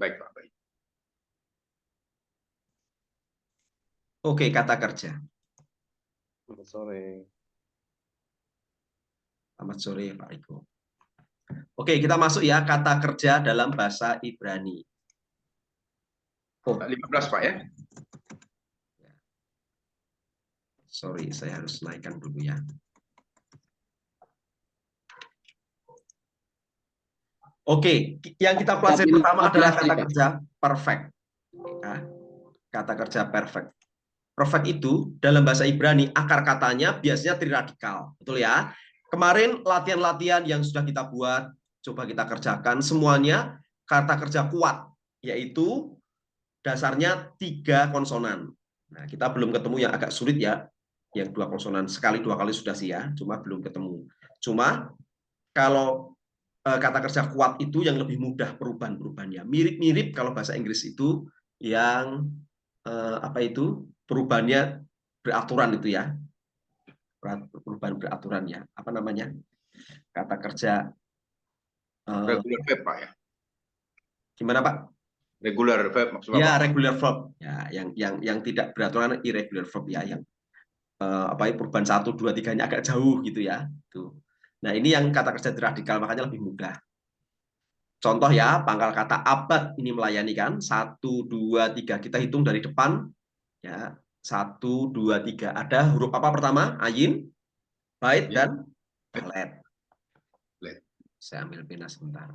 Baik, Pak. Baik. Oke, kata kerja. Selamat sore. Selamat sore, Pak Riko. Oke, kita masuk ya, kata kerja dalam bahasa Ibrani. Oh, 15, Pak ya. sorry, saya harus naikkan dulu ya. Oke, yang kita pelajari pertama adalah kata kerja perfect. Nah, kata kerja perfect. Perfect itu dalam bahasa Ibrani akar katanya biasanya triradikal, betul ya? Kemarin latihan-latihan yang sudah kita buat, coba kita kerjakan semuanya kata kerja kuat, yaitu dasarnya 3 konsonan. Nah, kita belum ketemu yang agak sulit ya, yang 2 konsonan, sekali 2 kali sudah sih ya, cuma belum ketemu. Cuma kalau kata kerja kuat itu yang lebih mudah perubahan-perubahannya. Mirip-mirip kalau bahasa Inggris itu yang apa itu perubahannya beraturan itu ya. Perubahan beraturan ya. Apa namanya? Kata kerja Regular verb, Pak ya. gimana, Pak? Regular verb maksudnya Ya, apa? regular verb. Ya, yang tidak beraturan irregular verb ya, yang apa ya perubahan 1 2 3-nya agak jauh gitu ya. Tuh. Nah, ini yang kata kerja radikal makanya lebih mudah. Contoh ya, pangkal kata abad ini melayani kan, 1, 2, 3. Kita hitung dari depan. Ya, 1, 2, 3. Ada huruf apa pertama? Ayin, bait, dan let. Saya ambil pena sebentar.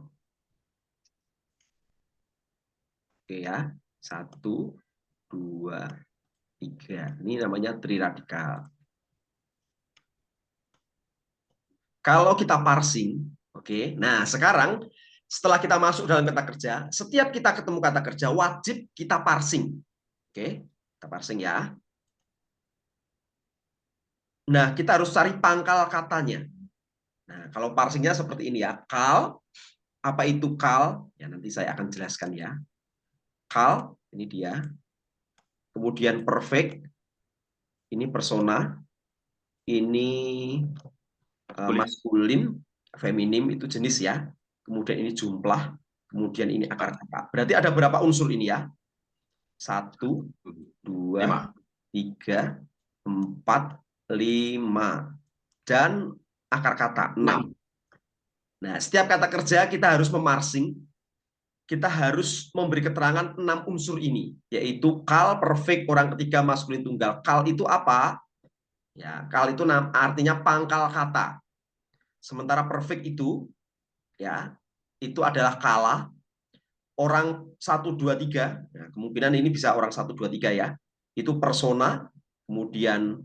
Oke ya, 1, 2, 3. Ini namanya triradikal. Kalau kita parsing, oke. Nah, sekarang setelah kita masuk dalam kata kerja, setiap kita ketemu kata kerja wajib kita parsing. Oke, kita parsing ya. Nah, kita harus cari pangkal katanya. Nah, kalau parsingnya seperti ini ya. Kal, apa itu kal? Ya, nanti saya akan jelaskan ya. Kal, ini dia. Kemudian perfect, ini persona. Ini maskulin, feminim itu jenis ya. Kemudian ini jumlah. Kemudian ini akar kata. Berarti ada berapa unsur ini ya? 1, 2, 3, 4, 5. Dan akar kata 6. Nah, setiap kata kerja kita harus memarsing, kita harus memberi keterangan 6 unsur ini, yaitu kal, perfect, orang ketiga, maskulin tunggal. Kal itu apa? Ya, kal itu artinya pangkal kata. Sementara perfect itu, ya, itu adalah kala, orang 1, 2, 3. Nah, kemungkinan ini bisa orang 1, 2, 3 ya. Itu persona, kemudian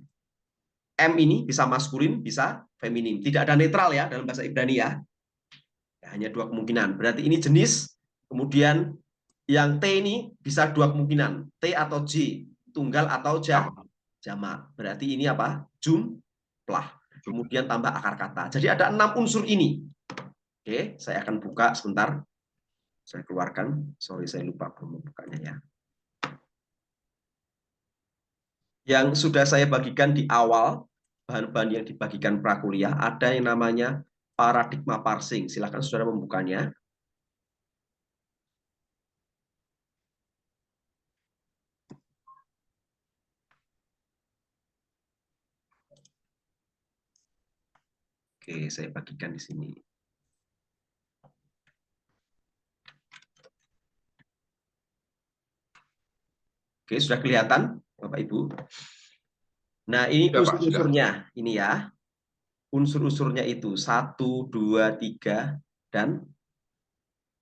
M ini bisa maskulin, bisa feminim. Tidak ada netral ya dalam bahasa Ibrani ya. Hanya 2 kemungkinan. Berarti ini jenis. Kemudian yang T ini bisa 2 kemungkinan. T atau J. Tunggal atau jamak. Berarti ini apa? Jumlah. Kemudian tambah akar kata. Jadi ada 6 unsur ini. Oke, saya akan buka sebentar. Saya keluarkan. Sorry, saya lupa membukanya ya. Yang sudah saya bagikan di awal, bahan-bahan yang dibagikan prakuliah, ada yang namanya paradigma parsing. Silakan saudara membukanya. Oke, saya bagikan di sini. Oke, sudah kelihatan, Bapak Ibu? Nah, ini unsur-unsurnya. Ini ya. Unsur-unsurnya itu 1, 2, 3, dan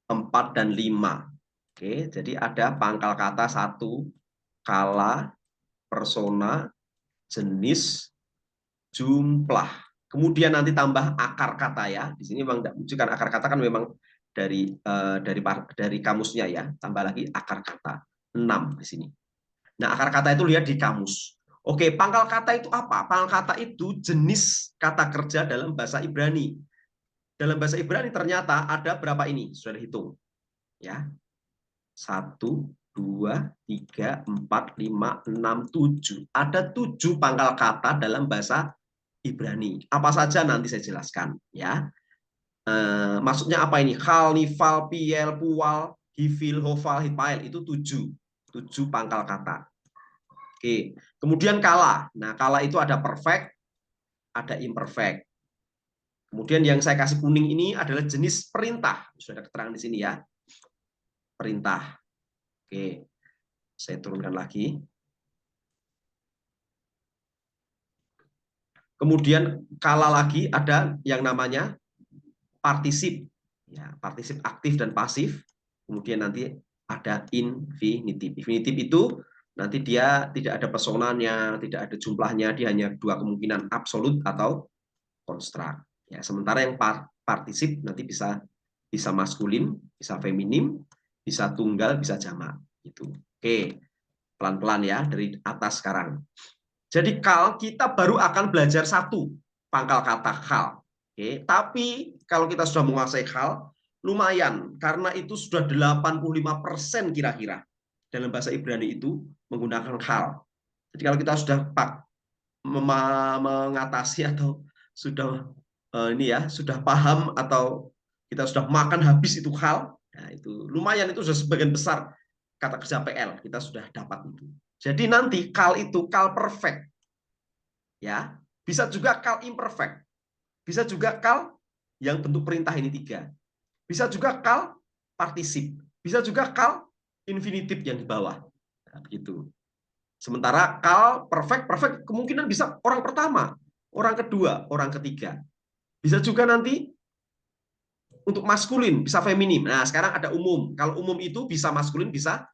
4 dan 5. Oke, jadi ada pangkal kata 1, kala, persona, jenis, jumlah. Kemudian nanti tambah akar kata ya. Di sini memang tidak menunjukkan akar kata kan memang dari kamusnya ya. Tambah lagi akar kata 6 di sini. Nah, akar kata itu lihat di kamus. Oke, pangkal kata itu apa? Pangkal kata itu jenis kata kerja dalam bahasa Ibrani. Dalam bahasa Ibrani ternyata ada berapa ini? Sudah dihitung. Ya. 1, 2, 3, 4, 5, 6, 7. Ada 7 pangkal kata dalam bahasa Ibrani. Apa saja nanti saya jelaskan ya. Maksudnya apa ini? Hal, nifal, piel, pual, hifil, hofal, hipail itu 7 pangkal kata. Oke, kemudian kala. Nah, kala itu ada perfect, ada imperfect. Kemudian yang saya kasih kuning ini adalah jenis perintah. Sudah ada keterangan di sini ya. Perintah. Oke, saya turunkan lagi. Kemudian kala lagi ada yang namanya partisip. Ya, partisip aktif dan pasif. Kemudian nanti ada infinitif. Infinitif itu nanti dia tidak ada personanya, tidak ada jumlahnya, dia hanya 2 kemungkinan, absolut atau konstrak. Ya, sementara yang partisip nanti bisa maskulin, bisa feminim, bisa tunggal, bisa jamak. Gitu. Oke, pelan-pelan ya dari atas sekarang. Jadi kal kita baru akan belajar 1 pangkal kata kal. Oke, tapi kalau kita sudah menguasai kal, lumayan karena itu sudah 85% kira-kira dalam bahasa Ibrani itu menggunakan kal. Jadi kalau kita sudah mengatasi atau sudah ini ya, sudah paham atau kita sudah makan habis itu kal, nah itu lumayan, itu sudah sebagian besar kata kerja PL kita sudah dapat itu. Jadi nanti kal itu kal perfect. Ya, bisa juga kal imperfect. Bisa juga kal yang bentuk perintah ini 3. Bisa juga kal partisip. Bisa juga kal infinitif yang di bawah. Nah, begitu. Sementara kal perfect kemungkinan bisa orang pertama, orang kedua, orang ketiga. Bisa juga nanti untuk maskulin, bisa feminim. Nah, sekarang ada umum. Kalau umum itu bisa maskulin, bisa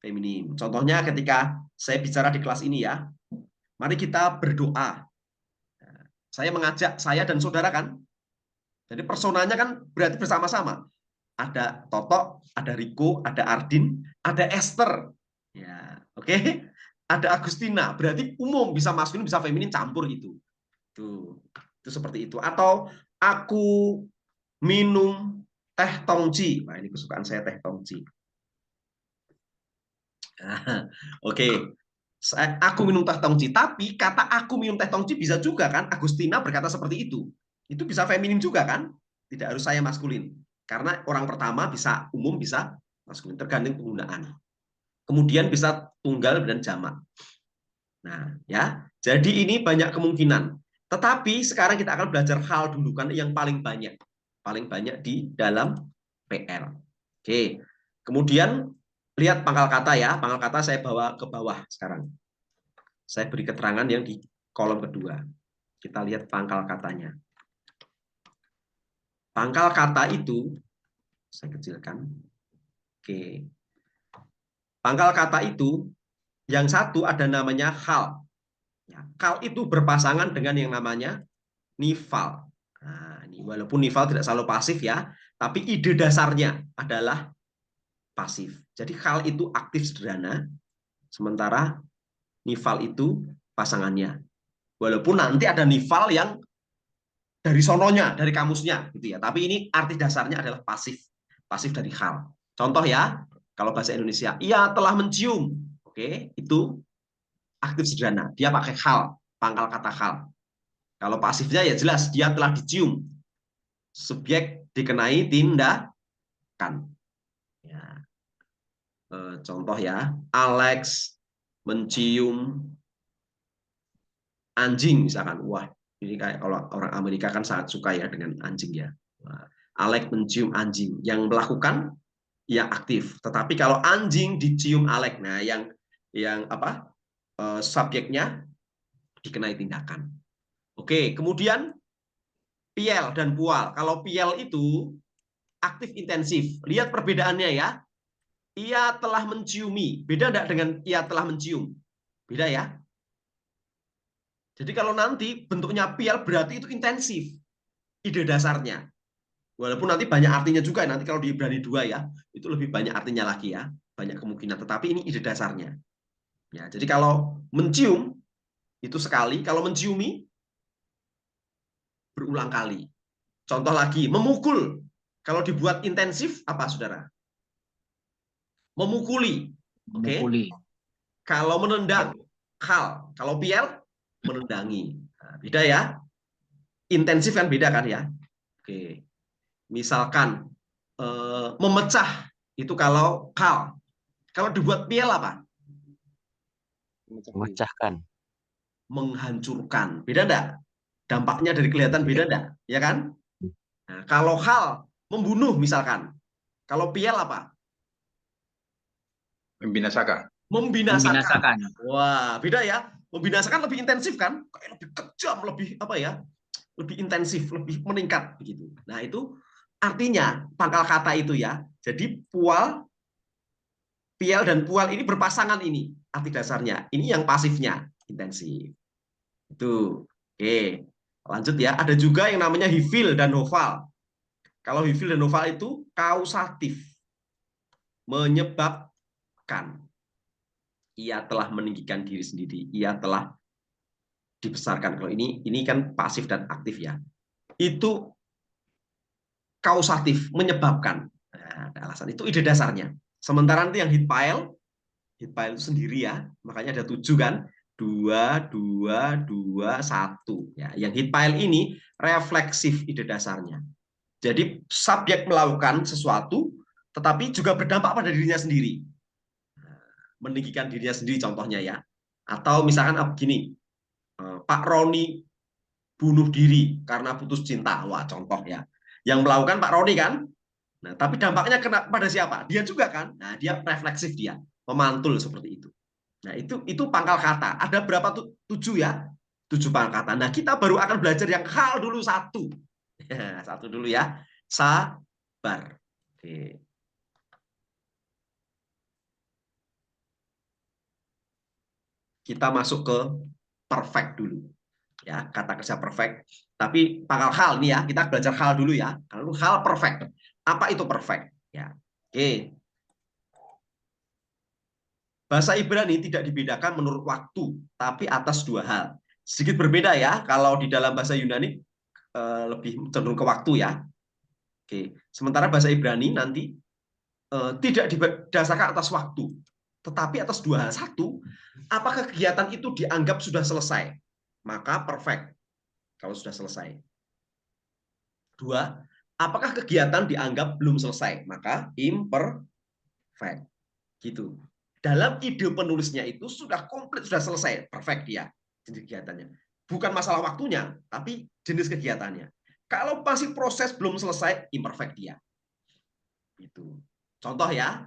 feminim. Contohnya ketika saya bicara di kelas ini ya, mari kita berdoa. Saya mengajak saya dan saudara kan. Jadi personanya kan berarti bersama-sama. Ada Toto, ada Riko, ada Ardin, ada Esther. Ya, oke. Ada Agustina. Berarti umum, bisa maskulin, bisa feminin, campur gitu. Itu seperti itu. Atau aku minum teh tongci. Nah, ini kesukaan saya teh tongci. Oke. Aku minum teh tongci, tapi kata aku minum teh tongci bisa juga kan Agustina berkata seperti itu. Itu bisa feminim juga kan? Tidak harus saya maskulin. Karena orang pertama bisa umum, bisa maskulin, tergantung penggunaan. Kemudian bisa tunggal dan jamak. Nah, ya. Jadi ini banyak kemungkinan. Tetapi sekarang kita akan belajar hal dulu kan yang paling banyak. Paling banyak di dalam PL. Oke. Kemudian lihat pangkal kata ya. Pangkal kata saya bawa ke bawah sekarang. Saya beri keterangan yang di kolom kedua. Kita lihat pangkal katanya. Pangkal kata itu, saya kecilkan. Oke. Pangkal kata itu, yang satu ada namanya hal. Kal itu berpasangan dengan yang namanya nifal. Nah, ini walaupun nifal tidak selalu pasif ya, tapi ide dasarnya adalah pasif. Jadi hal itu aktif sederhana, sementara nifal itu pasangannya. Walaupun nanti ada nifal yang dari sononya, dari kamusnya, gitu ya. Tapi ini arti dasarnya adalah pasif, pasif dari hal. Contoh ya, kalau bahasa Indonesia, ia telah mencium, oke, itu aktif sederhana. Dia pakai hal, pangkal kata hal. Kalau pasifnya ya jelas dia telah dicium. Subjek dikenai tindakan. Ya. Contoh ya, Alex mencium anjing misalkan. Wah, ini kayak kalau orang Amerika kan sangat suka ya dengan anjing ya. Alex mencium anjing. Yang melakukan yang aktif. Tetapi kalau anjing dicium Alex, nah yang apa? Subjeknya dikenai tindakan. Oke, kemudian piel dan pual. Kalau piel itu aktif intensif. Lihat perbedaannya ya. Ia telah menciumi. Beda enggak dengan ia telah mencium? Beda ya. Jadi kalau nanti bentuknya piel berarti itu intensif. Ide dasarnya. Walaupun nanti banyak artinya juga. Nanti kalau di Ibrani 2 ya, itu lebih banyak artinya lagi ya. Banyak kemungkinan. Tetapi ini ide dasarnya. Ya, jadi kalau mencium itu sekali. Kalau menciumi berulang kali. Contoh lagi, memukul. Kalau dibuat intensif, apa saudara? Memukuli. Oke. Kalau menendang, hal. Kalau piel, menendangi. Nah, beda ya. Intensif kan beda kan ya. Oke. Misalkan memecah Itu kalau kal. Kalau dibuat piel apa? Memecahkan. Menghancurkan. Beda enggak? Dampaknya dari kelihatan beda enggak? Ya kan? Nah, kalau hal membunuh misalkan. Kalau piel apa? Membinasakan. Membinasakan. Wah, beda ya. Membinasakan lebih intensif kan? Kayak lebih kejam, lebih apa ya? Lebih intensif, lebih meningkat begitu. Nah, itu artinya pangkal kata itu ya. Jadi pual, piel dan pual ini berpasangan ini arti dasarnya. Ini yang pasifnya, intensif. Itu. Oke. Lanjut ya. Ada juga yang namanya hifil dan noval. Kalau hifil dan noval itu kausatif. Menyebabkan. Ia telah meninggikan diri sendiri. Ia telah dibesarkan. Kalau ini kan pasif dan aktif ya. Itu kausatif, menyebabkan. Nah, ada alasan. Itu ide dasarnya. Sementara nanti yang heat pile itu sendiri ya. Makanya ada 7 kan. 2, 2, 2, 1. Ya, yang heat pile ini refleksif ide dasarnya. Jadi subjek melakukan sesuatu, tetapi juga berdampak pada dirinya sendiri. Meninggikan dirinya sendiri contohnya ya. Atau misalkan begini, Pak Roni bunuh diri karena putus cinta. Wah, contoh ya. Yang melakukan Pak Roni kan. Nah, tapi dampaknya kena pada siapa? Dia juga kan. Nah, dia refleksif dia, memantul seperti itu. Nah, itu pangkal kata. Ada berapa 7 ya? 7 pangkal kata. Nah, kita baru akan belajar yang hal dulu 1. Satu dulu ya. Sabar. Oke. Kita masuk ke perfect dulu. Ya, kata kerja perfect. Tapi pangkal hal nih ya, kita belajar hal dulu ya. Kalau hal perfect. Apa itu perfect? Ya. Oke. Bahasa Ibrani tidak dibedakan menurut waktu, tapi atas 2 hal. Sedikit berbeda ya, kalau di dalam bahasa Yunani lebih cenderung ke waktu ya. Oke. Sementara bahasa Ibrani nanti tidak didasarkan atas waktu, tetapi atas 2 hal. 1, apakah kegiatan itu dianggap sudah selesai? Maka perfect, kalau sudah selesai. 2, apakah kegiatan dianggap belum selesai? Maka imperfect. Gitu. Dalam ide penulisnya itu sudah komplit, sudah selesai, perfect dia jenis kegiatannya. Bukan masalah waktunya, tapi jenis kegiatannya. Kalau masih proses belum selesai, imperfect dia. Itu. Contoh ya,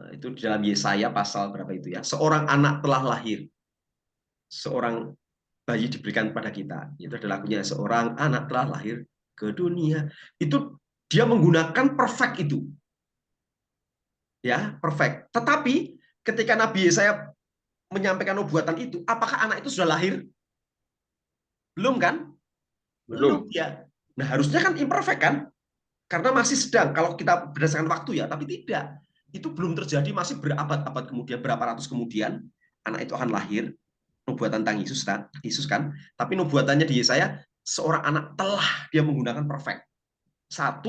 itu di dalam Yesaya pasal berapa itu ya? Seorang anak telah lahir, seorang bayi diberikan pada kita. Itu adalah lagunya, seorang anak telah lahir ke dunia. Itu dia menggunakan perfect itu. Ya, perfect. Tetapi ketika Nabi Yesaya menyampaikan nubuatan itu, apakah anak itu sudah lahir? Belum kan? Belum ya. Nah, harusnya kan imperfect kan? Karena masih sedang, kalau kita berdasarkan waktu ya, tapi tidak. Itu belum terjadi, masih berabad-abad kemudian, berapa ratus kemudian, anak itu akan lahir. Nubuatan tentang Yesus kan? Tapi nubuatannya di Yesaya, seorang anak telah dia menggunakan perfect. 1,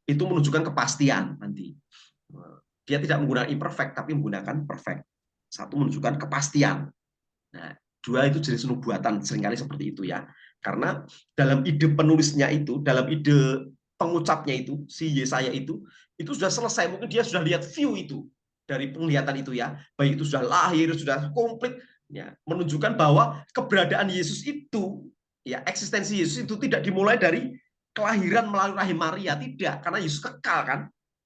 itu menunjukkan kepastian nanti. Dia tidak menggunakan imperfect, tapi menggunakan perfect. 1 menunjukkan kepastian. Nah, 2 itu jenis nubuatan, seringkali seperti itu ya. Karena dalam ide penulisnya itu, dalam ide pengucapnya itu, si Yesaya itu sudah selesai. Mungkin dia sudah lihat view itu, dari penglihatan itu ya. Baik itu sudah lahir, sudah komplit, ya, menunjukkan bahwa keberadaan Yesus itu, ya, eksistensi Yesus itu tidak dimulai dari kelahiran melalui rahim Maria, tidak. Karena Yesus kekal kan.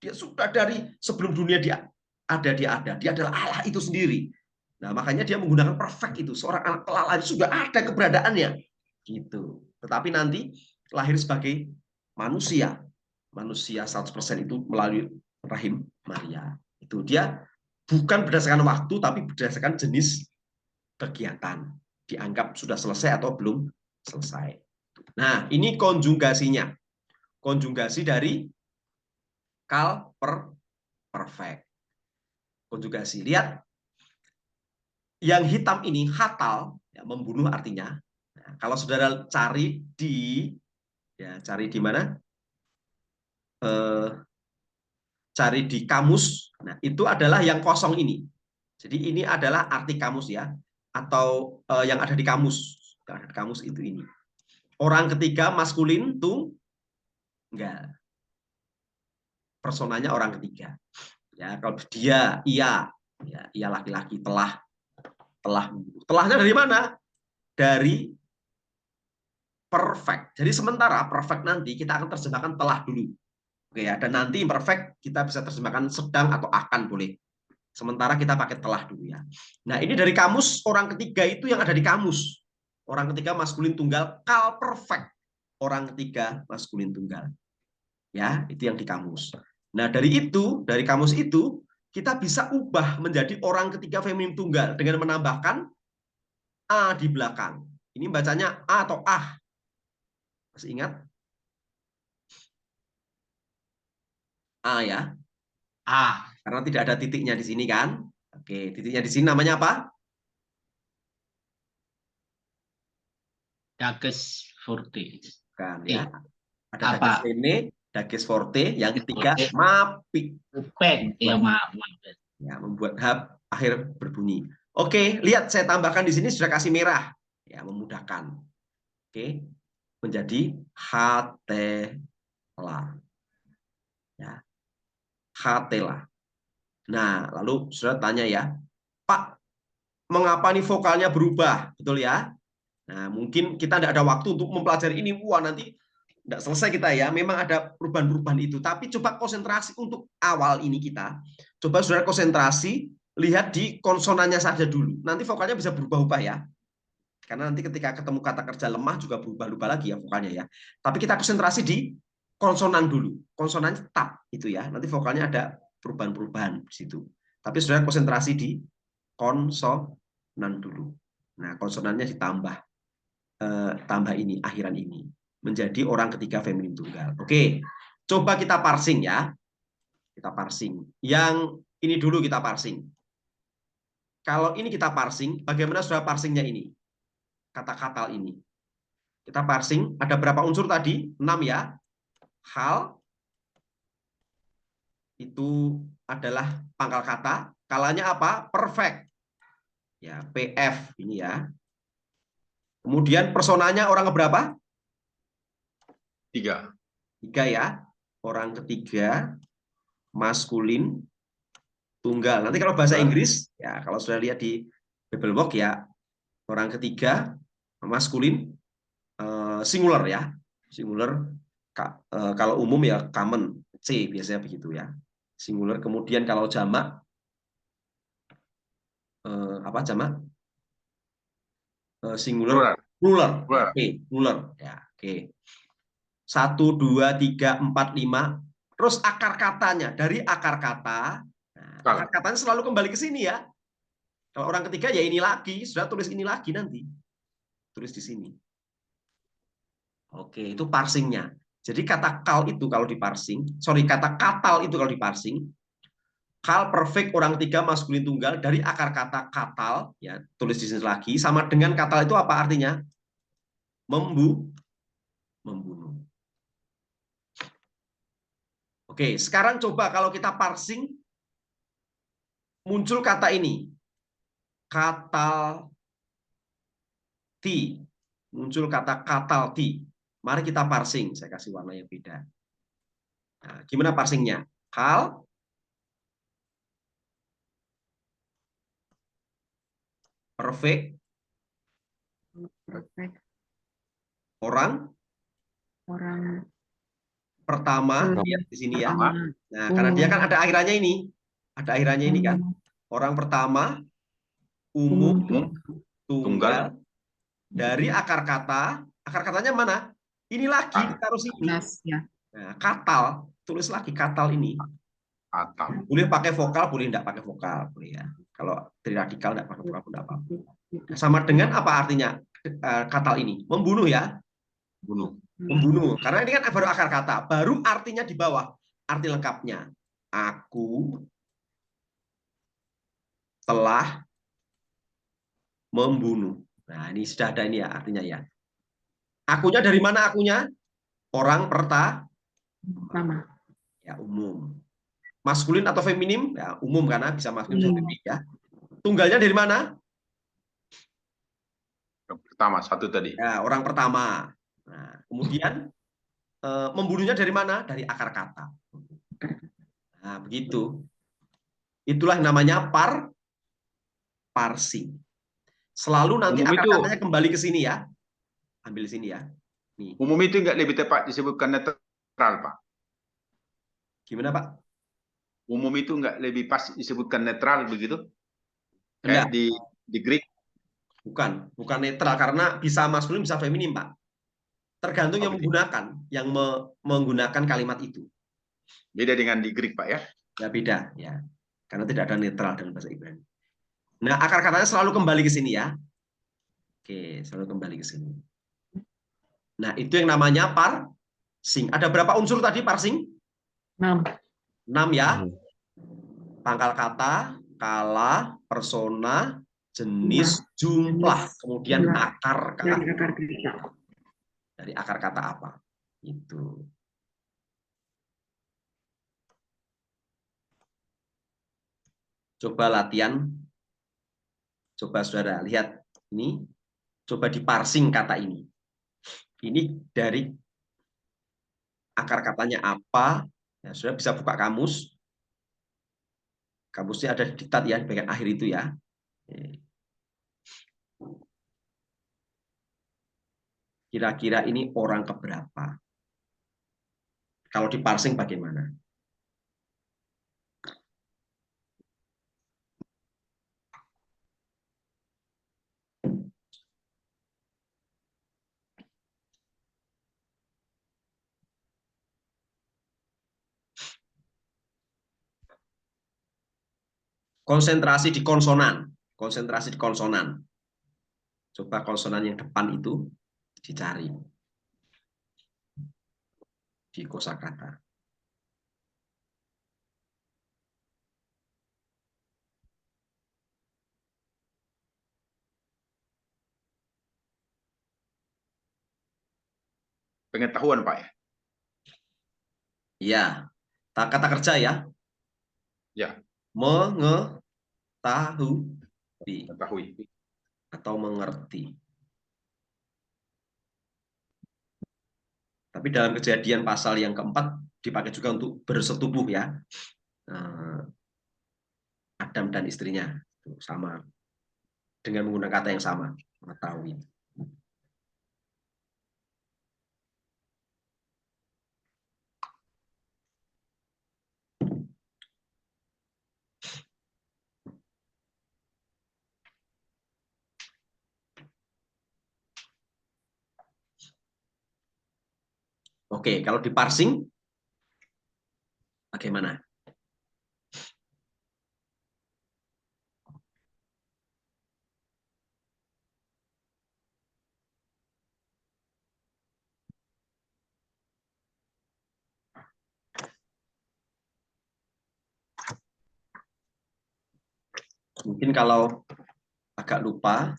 Dia sudah dari sebelum dunia dia ada. Dia adalah Allah itu sendiri. Nah, makanya dia menggunakan perfect itu. Seorang anak telah lahir sudah ada keberadaannya. Gitu. Tetapi nanti lahir sebagai manusia. Manusia 100% itu melalui rahim Maria. Itu dia bukan berdasarkan waktu, tapi berdasarkan jenis kegiatan. Dianggap sudah selesai atau belum selesai. Nah, ini konjugasinya. Konjugasi dari kal per perfect. Konjugasi. Lihat, yang hitam ini hatal, ya, membunuh artinya. Nah, kalau saudara cari di mana? Cari di kamus. Nah, itu adalah yang kosong ini. Jadi ini adalah arti kamus ya, atau yang ada di kamus. Yang ada di kamus itu ini. Orang ketiga maskulin tunggal. personanya orang ketiga. Ya, kalau dia, iya, ya, ia laki-laki telah membunuh. Telahnya dari mana? Dari perfect. Jadi sementara perfect nanti kita akan terjemahkan telah dulu. Oke ya, dan nanti imperfect kita bisa terjemahkan sedang atau akan boleh. Sementara kita pakai telah dulu ya. Nah, ini dari kamus orang ketiga itu yang ada di kamus. Orang ketiga maskulin tunggal kal perfect. Orang ketiga maskulin tunggal. Ya, itu yang di kamus. Nah, dari kamus itu kita bisa ubah menjadi orang ketiga feminim tunggal dengan menambahkan a di belakang. Ini bacanya a atau ah. Masih ingat? A ya. A. Karena tidak ada titiknya di sini kan. Oke, titiknya di sini namanya apa? Dages forte. Kan ya. Ada Apa? dages ini, dages forte, yang ketiga Forte. mapik. Upek. Ya, maaf. Ya, membuat hab akhir berbunyi. Oke, lihat saya tambahkan di sini sudah kasih merah. Ya, memudahkan. Oke. Menjadi hatela. Ya. Hatela. Nah, lalu sudah tanya ya, Pak, mengapa nih vokalnya berubah? Betul ya? Nah, mungkin kita tidak ada waktu untuk mempelajari ini. Wah, nanti tidak selesai kita ya. Memang ada perubahan-perubahan itu. Tapi coba konsentrasi untuk awal ini kita. Coba saudara konsentrasi, lihat di konsonannya saja dulu. Nanti vokalnya bisa berubah-ubah ya. Karena nanti ketika ketemu kata kerja lemah juga berubah-ubah lagi ya vokalnya ya. Tapi kita konsentrasi di konsonan dulu. Konsonannya tetap itu ya. Nanti vokalnya ada perubahan-perubahan di situ. Tapi saudara konsentrasi di konsonan dulu. Nah, konsonannya ditambah. Tambah ini, akhiran ini. Menjadi orang ketiga feminim tunggal. Oke, coba kita parsing ya. Kita parsing. Yang ini dulu kita parsing. Kalau ini kita parsing, bagaimana saudara parsingnya ini? Kata-kata ini. Kita parsing, ada berapa unsur tadi? 6 ya. Hal itu adalah pangkal kata. Kalanya apa? Perfect. Ya, PF ini ya. Kemudian personanya orang keberapa? 3. 3 ya. Orang ketiga maskulin tunggal. Nanti kalau bahasa Inggris ya, kalau sudah lihat di Babelbox ya, orang ketiga maskulin singular ya. Singular kalau umum ya common, C biasanya begitu ya. Singular. Kemudian kalau jamak apa jamak? Singular plural. Oke, plural ya. Oke. 1 2 3 4 5. Terus akar katanya, dari akar kata. Nah, akar katanya selalu kembali ke sini ya. Kalau orang ketiga ya ini lagi, sudah tulis ini lagi nanti. Tulis di sini. Oke, itu parsingnya. Jadi kata kal itu kalau diparsing, kata katal itu kalau diparsing, kal perfect orang ketiga maskulin tunggal dari akar kata katal, ya tulis di sini lagi, sama dengan katal itu apa artinya? Membunuh. Oke, sekarang coba kalau kita parsing, muncul kata ini, katal ti, muncul kata katal ti. Mari kita parsing, saya kasih warna yang beda. Nah, gimana parsingnya? Hal perfect orang pertama lihat di sini ya. Nah, karena dia kan ada akhirannya ini. Ada akhirannya ini kan. Orang pertama umum tunggal dari akar kata. Akar katanya mana? Ini lagi ditaruh sini. Nah, katal, tulis lagi katal ini. Boleh pakai vokal, boleh tidak pakai vokal, boleh ya. Kalau triradikal tidak pakai vokal pun tidak apa-apa. Sama dengan apa artinya katal ini? Membunuh ya. Membunuh. Karena ini kan baru akar kata, baru artinya di bawah. Arti lengkapnya. Aku telah membunuh. Nah, ini sudah ada ini ya artinya ya. Akunya dari mana akunya? Orang pertama. Ya, umum. Maskulin atau feminim? Ya, umum karena bisa maskulin atau feminim ya. Tunggalnya dari mana? Pertama, satu tadi. Ya, orang pertama. Nah, kemudian membunuhnya dari mana? Dari akar kata. Nah, begitu. Itulah yang namanya parsing. Selalu nanti Umum akar itu, katanya kembali ke sini ya. Ambil sini ya. Nih. umum itu nggak lebih tepat disebutkan netral, Pak. Gimana, Pak? Umum itu nggak lebih pas disebutkan netral begitu? Enggak, Kayak di Greek. bukan netral karena bisa maskulin bisa feminim, Pak. Tergantung Oh, yang begitu. menggunakan kalimat itu. Beda dengan di Greek, Pak ya. Ya beda ya. Karena tidak ada netral dalam bahasa Ibrani. Nah, akar katanya selalu kembali ke sini ya. Oke, selalu kembali ke sini. Nah, itu yang namanya parsing. Ada berapa unsur tadi parsing? 6. 6 ya. Pangkal kata, kala, persona, jenis, jumlah, kemudian akar kata. Dari akar kata apa? Itu. Coba latihan. Coba saudara lihat ini. Coba diparsing kata ini. Ini dari akar katanya apa? Ya, saudara bisa buka kamus. Kamusnya ada di diktat ya, di bagian akhir itu ya. Kira-kira ini orang keberapa? Kalau diparsing bagaimana? Konsentrasi di konsonan. Konsentrasi di konsonan. Coba konsonan yang depan itu dicari di kosakata. Pengetahuan, Pak ya. Iya, kata kerja ya. Ya, Mengetahui atau mengerti. Tapi dalam kejadian pasal yang keempat dipakai juga untuk bersetubuh ya. Adam dan istrinya itu sama dengan menggunakan kata yang sama, mengetahui. Oke, kalau diparsing bagaimana? Mungkin kalau agak lupa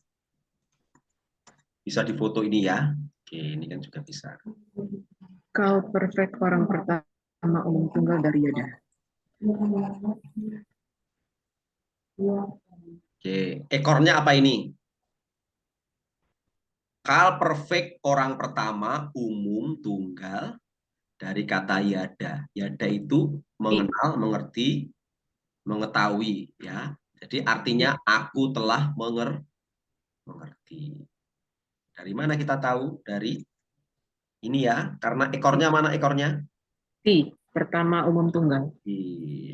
bisa difoto ini ya. Oke, ini kan juga bisa. Kau perfect orang pertama umum tunggal dari Yada. Oke, ekornya apa ini? Kal perfect orang pertama umum tunggal dari kata yada. Yada itu mengenal, mengerti, mengetahui ya. Jadi artinya aku telah mengerti. Dari mana kita tahu? Dari ini ya, karena ekornya mana ekornya? Ti, pertama umum tunggal.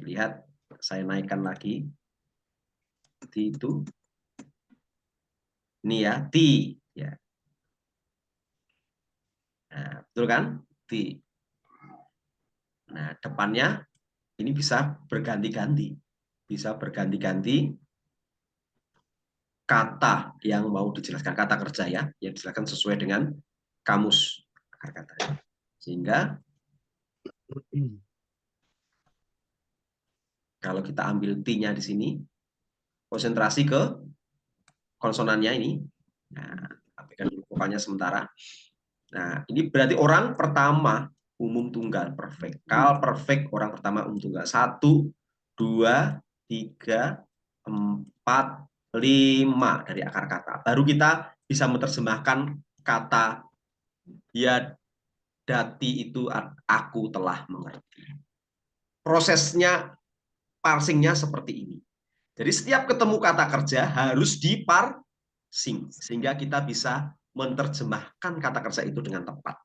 Lihat, saya naikkan lagi. Ti itu. Ini ya, ti. Ya. Nah, betul kan? Ti. Nah, depannya ini bisa berganti-ganti. Bisa berganti-ganti kata yang mau dijelaskan, kata kerja ya, yang dijelaskan sesuai dengan kamus akar kata. Sehingga kalau kita ambil T-nya di sini, konsentrasi ke konsonannya ini. Nah, abaikan dulu vokalnya sementara. Nah, ini berarti orang pertama umum tunggal perfect. Kal perfect orang pertama umum tunggal. 1, 2, 3, 4, 5 dari akar kata. Baru kita bisa menerjemahkan kata ya dati itu aku telah mengerti. prosesnya parsingnya seperti ini. Jadi setiap ketemu kata kerja harus diparsing sehingga kita bisa menerjemahkan kata kerja itu dengan tepat.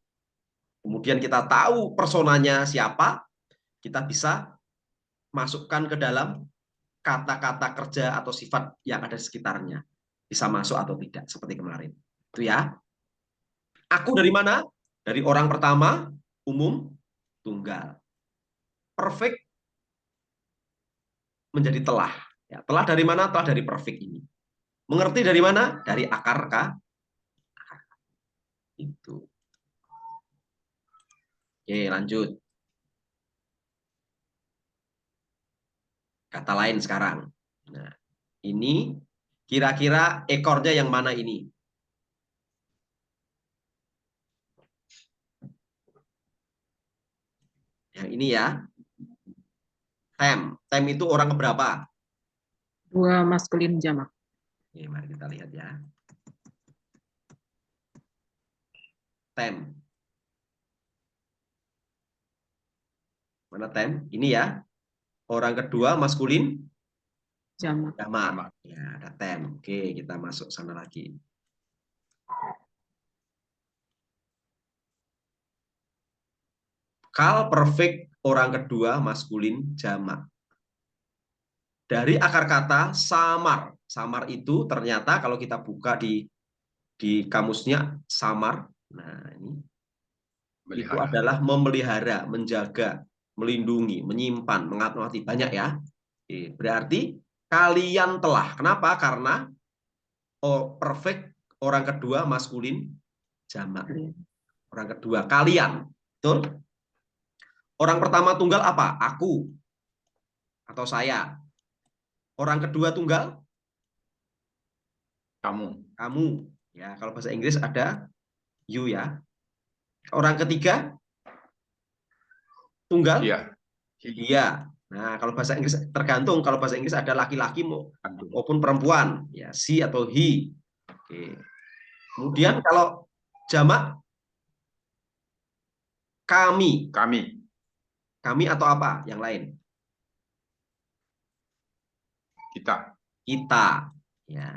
Kemudian kita tahu personanya siapa, kita bisa masukkan ke dalam kata-kata kerja atau sifat yang ada di sekitarnya. Bisa masuk atau tidak, seperti kemarin. Itu ya. Aku dari mana? Dari orang pertama, umum, tunggal. Perfect menjadi telah. Ya, telah dari mana? Telah dari perfect ini. Mengerti dari mana? Dari akar kata. Itu. Oke, lanjut. Kata lain sekarang. Nah, ini kira-kira ekornya yang mana ini? Yang ini ya. Tem. Tem itu orang keberapa? 2 maskulin jamak. Oke, mari kita lihat ya. Tem. Mana tem? Ini ya. Orang kedua maskulin Jamak. jamak. Ya, ada tem. Oke, kita masuk sana lagi. Kal perfect orang kedua maskulin jamak. Dari akar kata samar. Samar itu ternyata kalau kita buka di kamusnya samar. Nah, ini itu adalah memelihara, menjaga, melindungi, menyimpan, mengamati, banyak ya. Oke, berarti kalian telah. Kenapa? Karena perfect orang kedua maskulin jamak. Orang kedua kalian. Betul? Orang pertama tunggal apa? Aku atau saya. Orang kedua tunggal kamu. Ya, kalau bahasa Inggris ada you ya. Orang ketiga tunggal iya. Nah, kalau bahasa Inggris tergantung. Kalau bahasa Inggris ada laki-laki maupun perempuan, ya she atau he. Oke. Kemudian kalau jamak kami. Kami atau apa? Yang lain? Kita. Ya.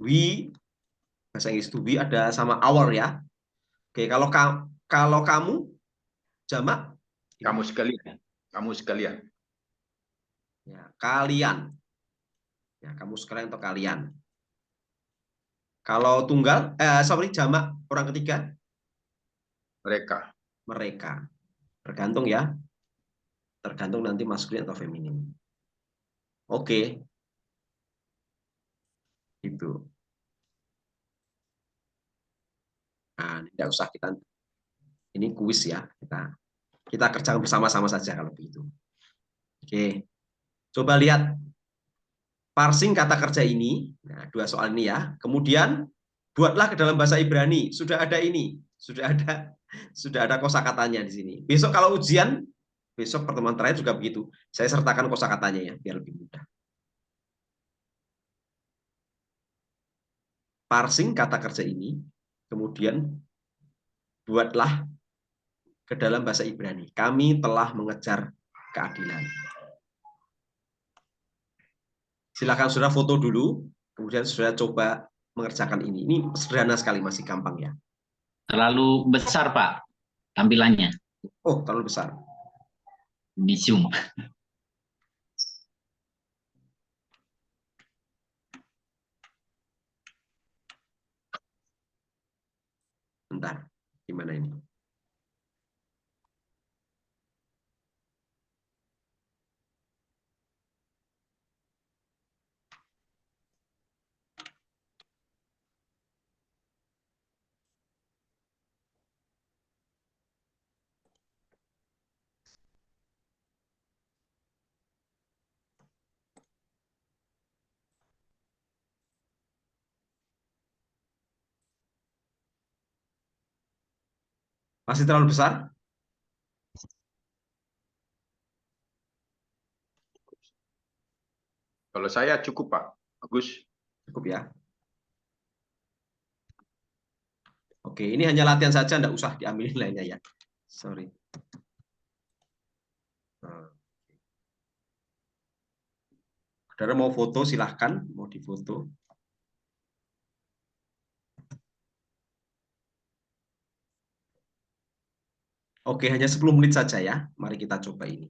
We bahasa Inggris to be ada sama our ya. Oke, kalau kamu jamak kamu sekalian. Ya, kalian. Ya, kamu sekalian atau kalian. Kalau tunggal, jamak orang ketiga? Mereka. Tergantung ya. Tergantung nanti maskulin atau feminin. Oke. Itu. Nah, tidak usah kita. Ini kuis ya. Kita kerjakan bersama-sama saja kalau begitu. Oke. Coba lihat parsing kata kerja ini. Nah, 2 soal ini ya. Kemudian buatlah ke dalam bahasa Ibrani. Sudah ada ini. Sudah ada kosakatanya di sini. Besok kalau ujian, besok pertemuan terakhir juga begitu. Saya sertakan kosakatanya ya, biar lebih mudah. Parsing kata kerja ini, kemudian buatlah ke dalam bahasa Ibrani. Kami telah mengejar keadilan. Silakan sudah foto dulu, kemudian sudah coba mengerjakan ini. Ini sederhana sekali, masih gampang ya. Terlalu besar, Pak, tampilannya. Oh, terlalu besar. Di Zoom. Bentar, gimana ini? Masih terlalu besar? Kalau saya cukup, Pak. Bagus. Cukup ya. Oke, ini hanya latihan saja, enggak usah diambil nilainya ya. Sorry. Nah. Saudara mau foto silahkan, mau difoto. Oke, hanya 10 menit saja ya. Mari kita coba ini.